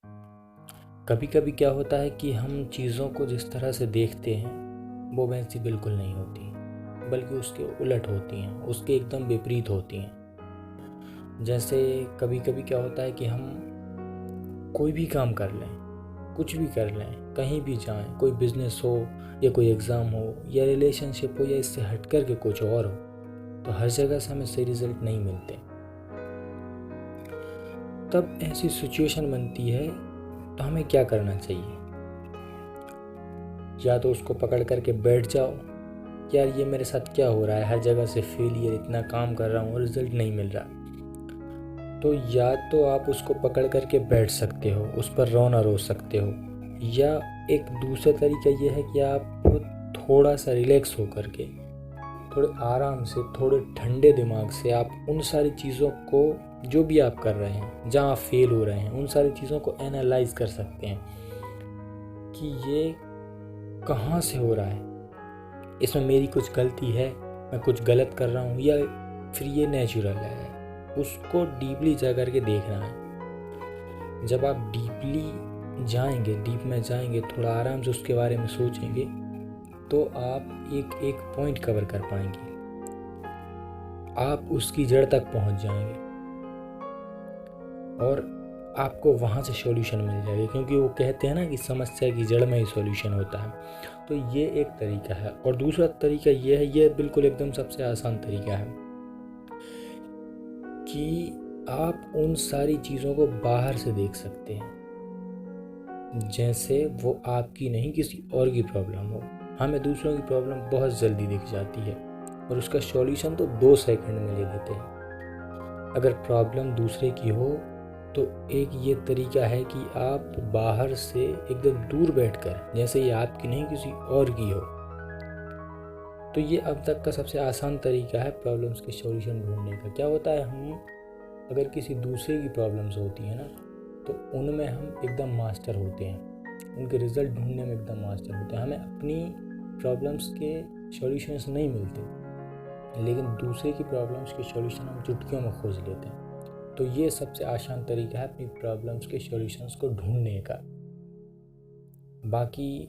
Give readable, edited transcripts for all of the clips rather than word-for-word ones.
कभी कभी क्या होता है कि हम चीज़ों को जिस तरह से देखते हैं वो वैसी बिल्कुल नहीं होती, बल्कि उसके उलट होती हैं, उसके एकदम विपरीत होती हैं। जैसे कभी कभी क्या होता है कि हम कोई भी काम कर लें, कुछ भी कर लें, कहीं भी जाएं, कोई बिजनेस हो या कोई एग्ज़ाम हो या रिलेशनशिप हो या इससे हट कर के कुछ और हो, तो हर जगह से हमें सही रिजल्ट नहीं मिलते। तब ऐसी सिचुएशन बनती है तो हमें क्या करना चाहिए? या तो उसको पकड़ करके बैठ जाओ, यार ये मेरे साथ क्या हो रहा है, हर जगह से फेलियर, इतना काम कर रहा हूँ और रिजल्ट नहीं मिल रहा। तो या तो आप उसको पकड़ करके बैठ सकते हो, उस पर रोना रो सकते हो, या एक दूसरा तरीका ये है कि आप थोड़ा सा रिलैक्स हो करके, थोड़े आराम से, थोड़े ठंडे दिमाग से आप उन सारी चीज़ों को, जो भी आप कर रहे हैं, जहाँ आप फेल हो रहे हैं, उन सारी चीज़ों को एनालाइज कर सकते हैं कि ये कहाँ से हो रहा है, इसमें मेरी कुछ गलती है, मैं कुछ गलत कर रहा हूँ, या फिर ये नेचुरल है। उसको डीपली जा करके देखना है। जब आप डीपली जाएंगे, डीप में जाएंगे, थोड़ा आराम से उसके बारे में सोचेंगे, तो आप एक एक पॉइंट कवर कर पाएंगे, आप उसकी जड़ तक पहुंच जाएंगे और आपको वहाँ से सॉल्यूशन मिल जाएगा। क्योंकि वो कहते हैं ना कि समस्या की जड़ में ही सॉल्यूशन होता है। तो ये एक तरीका है। और दूसरा तरीका ये है, ये बिल्कुल एकदम सबसे आसान तरीका है, कि आप उन सारी चीज़ों को बाहर से देख सकते हैं, जैसे वो आपकी नहीं किसी और की प्रॉब्लम हो। हमें दूसरों की प्रॉब्लम बहुत जल्दी दिख जाती है और उसका सॉल्यूशन तो 2 सेकंड में ले लेते हैं। अगर प्रॉब्लम दूसरे की हो तो एक ये तरीका है कि आप बाहर से एकदम दूर बैठकर, जैसे ये आपकी नहीं किसी और की हो। तो ये अब तक का सबसे आसान तरीका है प्रॉब्लम्स के सॉल्यूशन ढूंढने का। क्या होता है, हम अगर किसी दूसरे की प्रॉब्लम्स होती है ना, तो उनमें हम एकदम मास्टर होते हैं, उनके रिजल्ट ढूंढने में एकदम मास्टर होते हैं। हमें अपनी प्रॉब्लम्स के सॉल्यूशंस नहीं मिलते, लेकिन दूसरे की प्रॉब्लम्स के सॉल्यूशन हम चुटकियों में खोज लेते हैं। तो ये सबसे आसान तरीका है अपनी प्रॉब्लम्स के सॉल्यूशंस को ढूंढने का। बाकी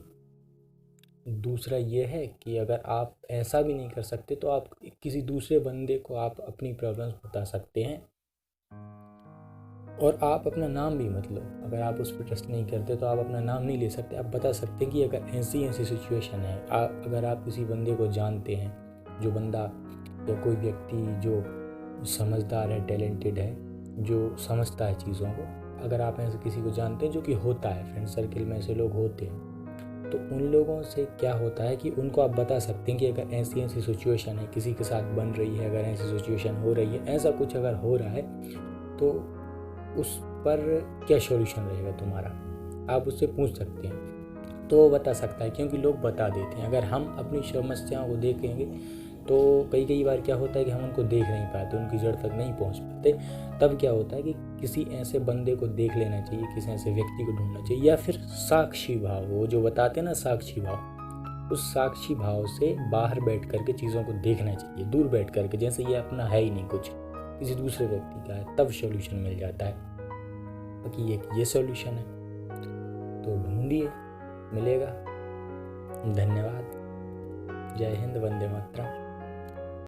दूसरा ये है कि अगर आप ऐसा भी नहीं कर सकते तो आप किसी दूसरे बंदे को आप अपनी प्रॉब्लम्स बता सकते हैं, और आप अपना नाम भी मत लो। अगर आप उस पर ट्रस्ट नहीं करते तो आप अपना नाम नहीं ले सकते। आप बता सकते हैं कि अगर ऐसी ऐसी सिचुएशन है, अगर आप किसी बंदे को जानते हैं, जो बंदा या कोई व्यक्ति जो समझदार है, टैलेंटेड है, जो समझता है चीज़ों को, अगर आप ऐसे किसी को जानते हैं, जो कि होता है, फ्रेंड सर्किल में ऐसे लोग होते हैं, तो उन लोगों से क्या होता है कि उनको आप बता सकते हैं कि अगर ऐसी ऐसी सिचुएशन है, किसी के साथ बन रही है, अगर ऐसी सिचुएशन हो रही है, ऐसा कुछ अगर हो रहा है, तो उस पर क्या सॉल्यूशन रहेगा तुम्हारा, आप उससे पूछ सकते हैं। तो वो बता सकता है, क्योंकि लोग बता देते हैं। अगर हम अपनी समस्याओं को देखेंगे तो कई बार क्या होता है कि हम उनको देख नहीं पाते, उनकी जड़ तक नहीं पहुंच पाते। तब क्या होता है कि किसी ऐसे बंदे को देख लेना चाहिए, किसी ऐसे व्यक्ति को ढूंढना चाहिए, या फिर साक्षी भाव, वो जो बताते हैं ना साक्षी भाव, उस साक्षी भाव से बाहर बैठ करके चीज़ों को देखना चाहिए, दूर बैठ करके, जैसे ये अपना है ही नहीं कुछ, किसी दूसरे व्यक्ति का है, तब सॉल्यूशन मिल जाता है। बाकी एक ये सॉल्यूशन है, तो ढूंढिए, मिलेगा। धन्यवाद। जय हिंद, वंदे मातरम।